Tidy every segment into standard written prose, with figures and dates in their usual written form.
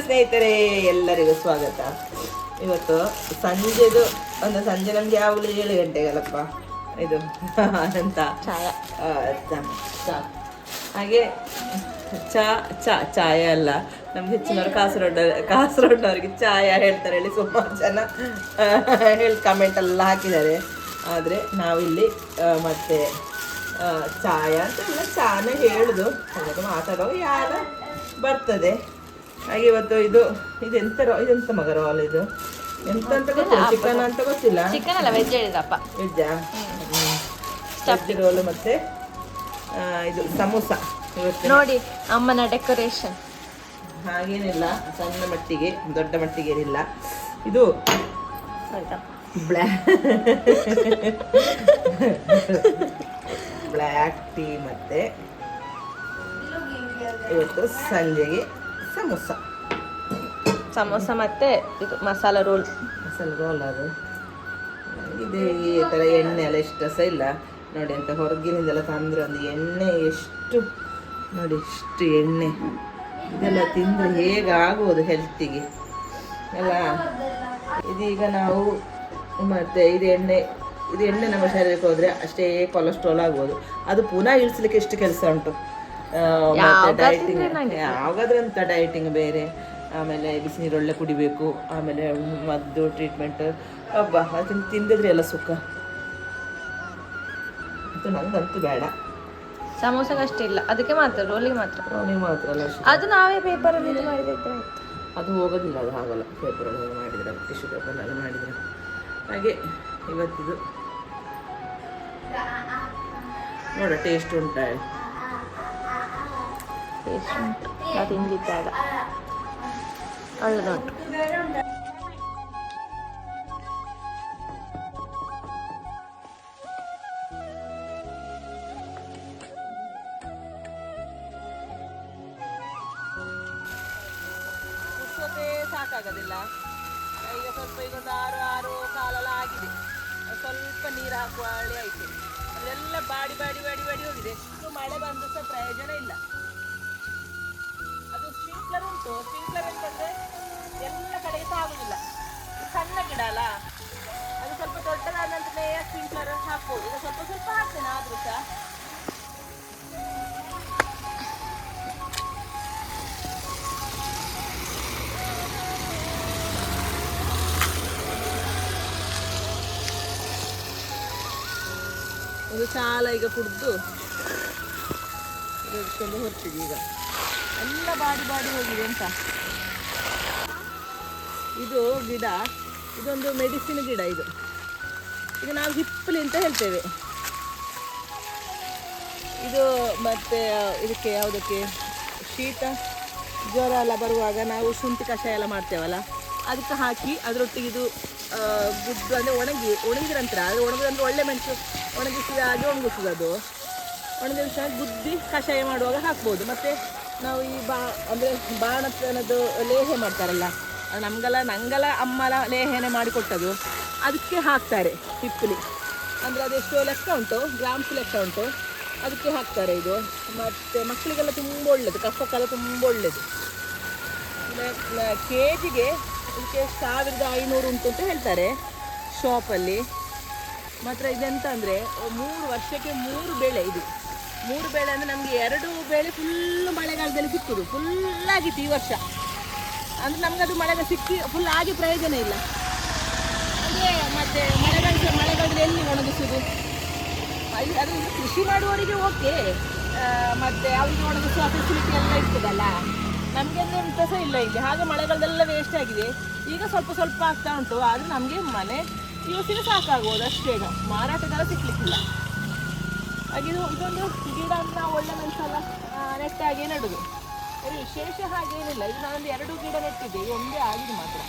ಸ್ನೇಹಿತರೆ, ಎಲ್ಲರಿಗೂ ಸ್ವಾಗತ. ಇವತ್ತು ಸಂಜೆದು ಒಂದು ಸಂಜೆ ನಮ್ಗೆ ಯಾವಾಗಲೂ 7 ಗಂಟೆಗಲ್ಲಪ್ಪ ಇದು ಅಂತ ಹಾಗೆ ಚಾಯ ಅಲ್ಲ, ನಮ್ಗೆ ಹೆಚ್ಚಿನವರು ಕಾಸರಗೋಡವರಿಗೆ ಚಾಯ ಹೇಳ್ತಾರೆ ಹೇಳಿ ಸುಮಾರು ಜನ ಹೇಳಿ ಕಮೆಂಟ್ ಎಲ್ಲ ಹಾಕಿದ್ದಾರೆ. ಆದರೆ ನಾವಿಲ್ಲಿ ಮತ್ತೆ ಚಾಯ ಅಂತೆಲ್ಲ ಚಾನೇ ಹೇಳುದು, ಅದಕ್ಕೆ ಮಾತಾಡುವಾಗ ಯಾರ ಬರ್ತದೆ. ಹಾಗೆ ಇವತ್ತು ಇದೆಂತ ಮಗ ರೋಲ್ ಇದು ಎಂತ ಅಂತ ಗೊತ್ತಿಲ್ಲ, ಚಿಕನ್ ಅಂತ ಗೊತ್ತಿಲ್ಲ, ಚಿಕನ್ ಅಲ್ಲ ವೆಜ್ ಹೇಳಿದಪ್ಪ, ವೆಜ್ಜಾ ವೆಜ್ ರೋಲ್ ಮತ್ತೆ ಇದು ಸಮೋಸ ಇವತ್ತು ನೋಡಿ ಅಮ್ಮನ ಡೆಕೋರೇಷನ್. ಹಾಗೇನಿಲ್ಲ, ಸಣ್ಣ ಮಟ್ಟಿಗೆ ದೊಡ್ಡ ಮಟ್ಟಿಗೆ ಏನಿಲ್ಲ. ಇದು ಬ್ಲ್ಯಾಕ್ ಟೀ ಮತ್ತೆ ಇವತ್ತು ಸಂಜೆಗೆ ಸಮೋಸ ಮತ್ತೆ ಇದು ಮಸಾಲ ರೋಲ್ ಅದು ಇದೆ. ಈ ಥರ ಎಣ್ಣೆ ಎಲ್ಲ ಇಷ್ಟ ಸಹ ಇಲ್ಲ ನೋಡಿ, ಅಂತ ಹೊರಗಿನಿಂದೆಲ್ಲ ತಂದರೆ ಒಂದು ಎಣ್ಣೆ ಎಷ್ಟು ನೋಡಿ, ಇಷ್ಟು ಎಣ್ಣೆ ಇದೆಲ್ಲ ತಿಂದರೆ ಹೇಗಾಗುವುದು ಹೆಲ್ತಿಗೆ ಅಲ್ಲ. ಇದೀಗ ನಾವು ಮತ್ತೆ ಇದು ಎಣ್ಣೆ ನಮ್ಮ ಶರೀರಕ್ಕೆ ಹೋದರೆ ಅಷ್ಟೇ ಕೊಲೆಸ್ಟ್ರಾಲ್ ಆಗ್ಬೋದು. ಅದು ಪುನಃ ಇಳಿಸ್ಲಿಕ್ಕೆ ಎಷ್ಟು ಕೆಲಸ ಉಂಟು. ಮತ್ತೆ ಡಯಟಿಂಗ್ ಯಾವಾಗಾದ್ರೆ ಅಂತ ಡಯಟಿಂಗ್ ಬೇರೆ, ಆಮೇಲೆ ಬಿಸಿ ನೀರು ಒಳ್ಳೆ ಕುಡಿಬೇಕು, ಆಮೇಲೆ ಮದ್ದು ಟ್ರೀಟ್ಮೆಂಟ್ ಹಬ್ಬ ಅದನ್ನು ತಿಂದಿದ್ರೆ ಎಲ್ಲ ಸುಖ. ಅದು ನಂಗಂತೂ ಬೇಡ. ಸಮೋಸಗಷ್ಟೇ ಇಲ್ಲ, ಅದಕ್ಕೆ ಮಾತ್ರ ರೋಲಿಗೆ ಮಾತ್ರ ಅಲ್ಲ, ಅದು ನಾವೇ ಪೇಪರಲ್ಲಿ ಇದು ಮಾಡಿದ್ರೆ ಅದು ಹೋಗೋದಿಲ್ಲ, ಅದು ಹಾಗಲ್ಲ. ಪೇಪರಲ್ಲಿ ಮಾಡಿದರೆ ಟಿಶ್ಯೂ ಪೇಪರ್ನೆಲ್ಲ ಮಾಡಿದರೆ ಹಾಗೆ. ಇವತ್ತಿದು ನೋಡ ಟೇಸ್ಟ್ ಉಂಟಾ, ಟೇಸ್ಟ್ ಉಂಟು, ನಾವು ತಿಂದಿದ್ದಾಗ ಒಳ್ಳೆದುಂಟು. ಸಾಕಾಗೋದಿಲ್ಲ ಈಗ, ಸ್ವಲ್ಪ ಈಗ ಒಂದು 6 ಕಾಲೆಲ್ಲ ಆಗಿದೆ. ಸ್ವಲ್ಪ ನೀರು ಹಾಕುವ ಹಳಿ ಆಯಿತು, ಅದೆಲ್ಲ ಬಾಡಿ ಹೋಗಿದೆ. ಇಷ್ಟು ಮಳೆ ಬಂದು ಸಹ ಪ್ರಯೋಜನ ಇಲ್ಲ. ಅದು ಸ್ಪ್ರಿಂಕ್ಲರ್ ಉಂಟು, ಸ್ಪ್ರಿಂಕ್ಲರ್ ಅಂತಂದರೆ ಎಲ್ಲ ಕಡೆಗೆ ಸಹ ಆಗುದಿಲ್ಲ. ಸಣ್ಣ ಗಿಡ ಅಲ್ಲ, ಅದು ಸ್ವಲ್ಪ ದೊಡ್ಡದಾದ ನಂತರ ಸ್ಪ್ರಿಂಕ್ಲರ್ ಹಾಕ್ಬೋದು. ಈಗ ಸ್ವಲ್ಪ ಹಾಕ್ತೇನೆ, ಆದರೂ ಸಹ ಇದು ಸಾಲ ಈಗ ಕುಡಿದು ಹಿಡ್ಕೊಂಡು ಹೊರ್ತಿದೆ. ಈಗ ಎಲ್ಲ ಬಾಡಿ ಹೋಗಿದೆ ಅಂತ. ಇದು ಗಿಡ, ಇದೊಂದು ಮೆಡಿಸಿನ್ ಗಿಡ. ಇದು ನಾವು ಹಿಪ್ಪಲಿ ಅಂತ ಹೇಳ್ತೇವೆ. ಇದು ಮತ್ತೆ ಇದಕ್ಕೆ ಯಾವುದಕ್ಕೆ ಶೀತ ಜ್ವರ ಎಲ್ಲ ಬರುವಾಗ ನಾವು ಶುಂಠಿ ಕಷಾಯ ಎಲ್ಲ ಮಾಡ್ತೇವಲ್ಲ, ಅದಕ್ಕೆ ಹಾಕಿ ಅದರೊಟ್ಟಿಗೆ ಇದು ಗುದ್ದು ಅಂದರೆ ಒಣಗಿದ ನಂತರ ಅದು ಒಣಗಿದಂದ್ರೆ ಒಳ್ಳೆ ಮೆಣಸು ಒಣಗಿಸಿದ ಹಾಗೆ ಒಣಗಿಸೋದು. ಅದು ಒಣಗಿದ ತಕ್ಷಣ ಗುದ್ದಿ ಕಷಾಯ ಮಾಡುವಾಗ ಹಾಕ್ಬೋದು. ಮತ್ತು ನಾವು ಈ ಅಂದರೆ ಬಾಣತನದ್ದು ಲೇಹೆ ಮಾಡ್ತಾರಲ್ಲ, ನಂಗೆಲ್ಲ ಅಮ್ಮಲ ಲೇಹನೆ ಮಾಡಿಕೊಟ್ಟದು, ಅದಕ್ಕೆ ಹಾಕ್ತಾರೆ ಹಿಪ್ಪಲಿ. ಅಂದರೆ ಅದೆಷ್ಟೋ ಲೆಕ್ಕ ಉಂಟು, ಗ್ರಾಮ್ಸ್ ಲೆಕ್ಕ ಉಂಟು, ಅದಕ್ಕೆ ಹಾಕ್ತಾರೆ ಇದು. ಮತ್ತು ಮಕ್ಕಳಿಗೆಲ್ಲ ತುಂಬ ಒಳ್ಳೆಯದು, ಕಫಕ್ಕೆಲ್ಲ ತುಂಬ ಒಳ್ಳೆಯದು. ಕೆಜಿಗೆ ಇದಕ್ಕೆ 1500 ಉಂಟು ಅಂತ ಹೇಳ್ತಾರೆ ಶಾಪಲ್ಲಿ. ಮಾತ್ರ ಇದೆಂತ ಅಂದರೆ 3 ವರ್ಷಕ್ಕೆ 3 ಬೆಳೆ. ಇದು 3 ಬೆಳೆ ಅಂದರೆ ನಮಗೆ 2 ಬೆಳೆ ಫುಲ್ಲು ಮಳೆಗಾಲದಲ್ಲಿ ಸಿಕ್ಕುದು. ಫುಲ್ಲಾಗಿತ್ತು ಈ ವರ್ಷ. ಅಂದರೆ ನಮಗದು ಮಳೆಗಾಲ ಸಿಕ್ಕಿ ಫುಲ್ ಆಗಿ ಪ್ರಯೋಜನ ಇಲ್ಲ. ಅಂದರೆ ಮತ್ತು ಮಳೆಗಾಲದಲ್ಲಿ ಎಲ್ಲಿ ಒಣಗಿಸೋದು? ಅದು ಕೃಷಿ ಮಾಡುವವರಿಗೆ ಓಕೆ, ಮತ್ತು ಅವ್ರಿಗೆ ಒಣಗಿಸುವ ಫೆಸಿಲಿಟಿ ಎಲ್ಲ ಇರ್ತದಲ್ಲ. ನಮಗೆ ಎಂತ ಸಹ ಇಲ್ಲ ಇಲ್ಲಿ. ಹಾಗೆ ಮಳೆಗಾಲದೆಲ್ಲ ವೇಸ್ಟ್ ಆಗಿದೆ. ಈಗ ಸ್ವಲ್ಪ ಆಗ್ತಾ ಉಂಟು, ಆದರೆ ನಮಗೆ ಮನೆ ಯೂಸಿಗೆ ಸಾಕಾಗ್ಬೋದು ಅಷ್ಟೇ. ಮಾರಾಟದೆಲ್ಲ ಸಿಗ್ಲಿಕ್ಕಿಲ್ಲ. ಹಾಗೆ ಇದೊಂದು ಗಿಡ ಅಂತ ನಾವು ಒಳ್ಳೆ ಮನಸ್ಸೆಲ್ಲ ನೆಟ್ಟಾಗಿ ನೆಡುದು. ವಿಶೇಷ ಹಾಗೇನಿಲ್ಲ. ಇದು ನಾನೊಂದು 2 ಗಿಡ ನೆಟ್ಟಿದ್ದೆ, ಒಂದೇ ಆಗಿದೆ ಮಾತ್ರ.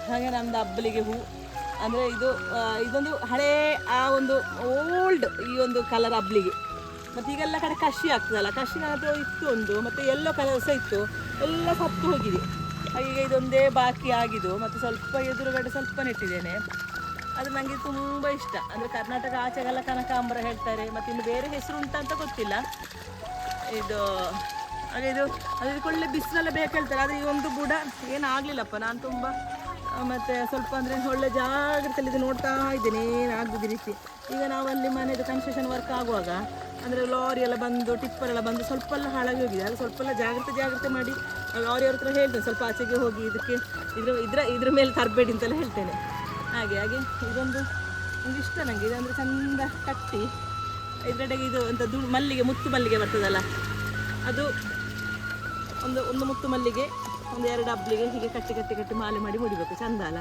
ಹಾಗೆ ನಮ್ಮದು ಅಬ್ಬಲಿಗೆ ಹೂ ಅಂದರೆ ಇದೊಂದು ಹಳೇ ಆ ಒಂದು ಓಲ್ಡ್ ಈ ಒಂದು ಕಲರ್ ಅಬ್ಬಲಿಗೆ. ಮತ್ತು ಈಗೆಲ್ಲ ಕಡೆ ಕಷಿ ಆಗ್ತದಲ್ಲ, ಕಷಿ ಇತ್ತು ಒಂದು, ಮತ್ತು ಎಲ್ಲೋ ಕಲರ್ ಸಹ ಇತ್ತು, ಎಲ್ಲ ಸತ್ತು ಹೋಗಿದೆ. ಈಗ ಇದೊಂದೇ ಬಾಕಿ ಆಗಿದ್ದು, ಮತ್ತು ಸ್ವಲ್ಪ ಎದುರುಗಡೆ ಸ್ವಲ್ಪ ನೆಟ್ಟಿದ್ದೇನೆ. ಅದು ನನಗೆ ತುಂಬ ಇಷ್ಟ. ಅಂದರೆ ಕರ್ನಾಟಕ ಆಚೆಗೆಲ್ಲ ಕನಕಾಂಬರ ಹೇಳ್ತಾರೆ, ಮತ್ತು ಇನ್ನು ಬೇರೆ ಹೆಸರು ಉಂಟಂತ ಗೊತ್ತಿಲ್ಲ. ಇದು ಹಾಗೆ ಇದು ಅದಕ್ಕೆ ಒಳ್ಳೆ ಬಿಸಿಲೆಲ್ಲ ಬೇಕು ಹೇಳ್ತಾರೆ. ಆದರೆ ಈ ಒಂದು ಬುಡ ಏನಾಗಲಿಲ್ಲಪ್ಪ. ನಾನು ತುಂಬ ಮತ್ತು ಸ್ವಲ್ಪ ಅಂದರೆ ಒಳ್ಳೆ ಜಾಗ್ರತೆಯಲ್ಲಿ ಇದು ನೋಡ್ತಾ ಇದ್ದೇನೆ, ಏನಾಗ್ತದೆ ರೀತಿ. ಈಗ ನಾವಲ್ಲಿ ಮನೆಯದು ಕನ್ಸ್ಟ್ರಕ್ಷನ್ ವರ್ಕ್ ಆಗುವಾಗ ಅಂದರೆ ಲಾರಿ ಎಲ್ಲ ಬಂದು ಟಿಪ್ಪರ್ ಎಲ್ಲ ಬಂದು ಸ್ವಲ್ಪ ಎಲ್ಲ ಹಾಳಾಗಿ ಹೋಗಿದೆ. ಅದು ಸ್ವಲ್ಪ ಎಲ್ಲ ಜಾಗ್ರತೆ ಮಾಡಿ ಲಾರಿ ಅವ್ರ ಹತ್ರ ಹೇಳ್ತೇನೆ, ಸ್ವಲ್ಪ ಆಚೆಗೆ ಹೋಗಿ ಇದಕ್ಕೆ ಇದ್ರ ಮೇಲೆ ತರಬೇಡಿ ಅಂತೆಲ್ಲ ಹೇಳ್ತೇನೆ. ಹಾಗೆ ಇದೊಂದು ಒಂದು ಇಷ್ಟ ನನಗೆ. ಇದು ಅಂದರೆ ಚೆಂದ ಕಟ್ಟಿ ಇದರೆಡೆಗೆ ಇದು ಅಂತ ಮಲ್ಲಿಗೆ, ಮುತ್ತು ಮಲ್ಲಿಗೆ ಬರ್ತದಲ್ಲ, ಅದು ಒಂದು ಮುತ್ತು ಮಲ್ಲಿಗೆ ಒಂದು 2 ಹಬ್ಲಿಗೆ ಹೀಗೆ ಕಟ್ಟಿ ಮಾಲೆ ಮಾಡಿ ಮುಡಿಬೇಕು. ಚಂದ ಅಲ್ಲ?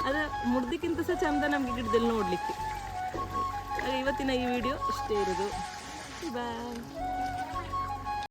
ಅದು ಮುಡ್ದಕ್ಕಿಂತ ಸಹ ಚಂದ ನಮಗೆ ಗಿಡದಲ್ಲಿ ನೋಡಲಿಕ್ಕೆ. ಹಾಗೆ ಇವತ್ತಿನ ಈ ವಿಡಿಯೋ ಇಷ್ಟೇ ಇರೋದು. ಬಾಯ್.